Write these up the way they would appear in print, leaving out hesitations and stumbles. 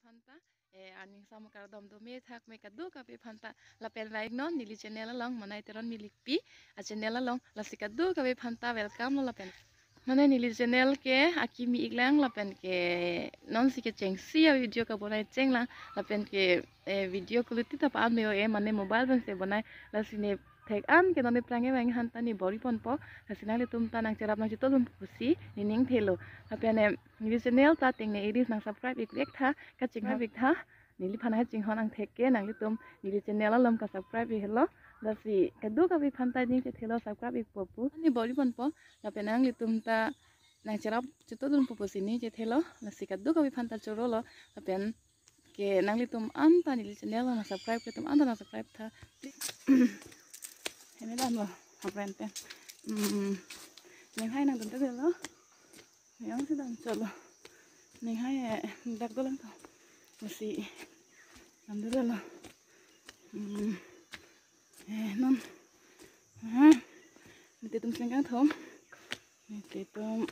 phanta aning samu kar dom do me thak me kadu ka pe phanta la pen like non nili channel long manai teron milik pi a channel long la sikadu ka pe phanta welcome la pen mane nili channel ke akimi iglang la pen ke non sike cheng si video ka bonai cheng la pen ke video quality ta pa me e mane mobile ban se bonai la sine thek an ke none prange wang han tani bori pon po hasinale tum ta nang cerap nang chitolum pusi nining thelo apene nili channel ta ting ne edis nang subscribe ik tha ka ching ha bik tha nili phana ching hon ang thek ke nang litum nili channel lom ka subscribe hello lasi kadu ka bi phanta jing che thelo subscribe ik popu ni bori pon po apene ang litum ta nang cerap chitolum pusi ni che thelo lasi kadu ka bi phanta chorolo apen ke nang litum an ta nili channel na subscribe ke tum an ta subscribe tha ini dah loh, apa ente? Neng hai nang tentu deh loh, yang sedang coba. Neng hai dak dolang tuh, masih tentu deh loh. Non, nanti tum selengkang thom, nanti tum,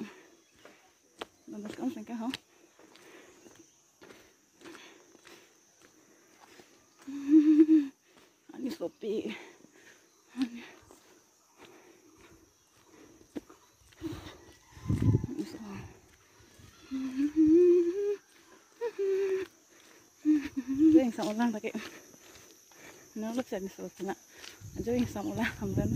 nambah kamu selengkang ho. Ani sopi. Yang sama orang pakai nolak saya misal kena aja yang sama orang hamdan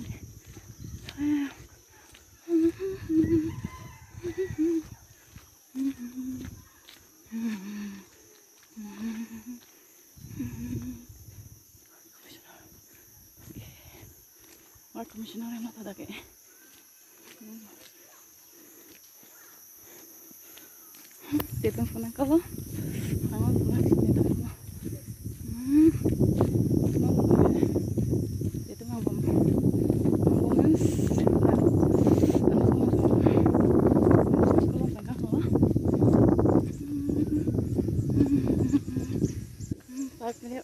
komisioner yang mata dake tetap pernah kalau hangat pernah tetap pernah itu mau bom baik deh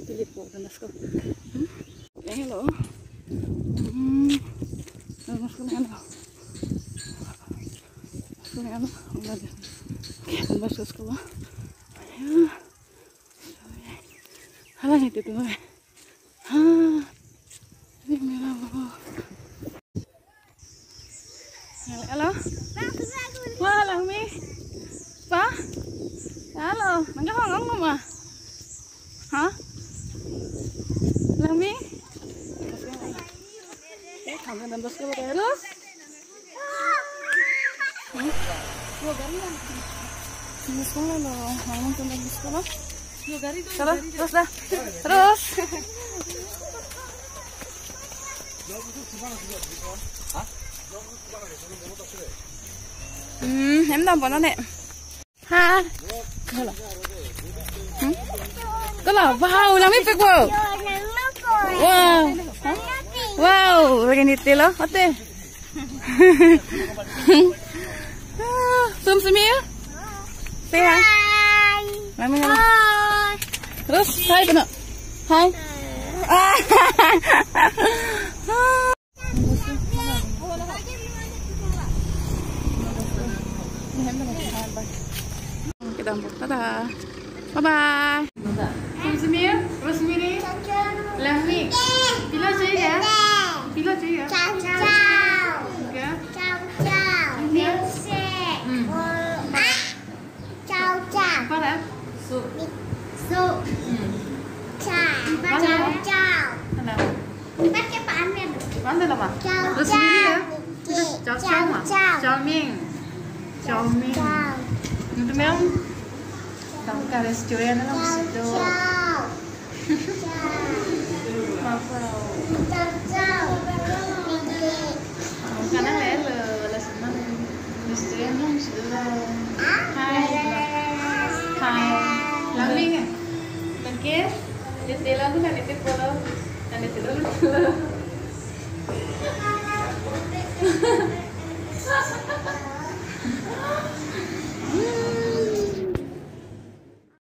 pilih po dan nasko hello nasko ni ano udah deh nasko sekolah ya halah itu tuh ini merah halo wah Langmi pa halo nangga ngomong mah hah Langmi kamu dan bosku terus dua gari lah ini sekolah loh ngomong tentang sekolah dua gari terus dah terus em làm bọn nó nè ha có là wow làm ít việc wow wow begini tilo oke zoom semia say hi mami terus hai kena hai kita mau dadah bye bye Semir Rosmiri Langmi bila चाहिए ya bila चाहिए ciao ciao okay ciao ciao music ciao ciao apa dah su su ciao ciao ciao kenapa pakai panen panen apa Rosmiri ya ciao ciao mah ciao ming ciao ming itu memang kamu ke restoran dalam situ. Ciao. Ciao. Ciao. Karena lele. jendela tuh kan itu pulau kan itu dulu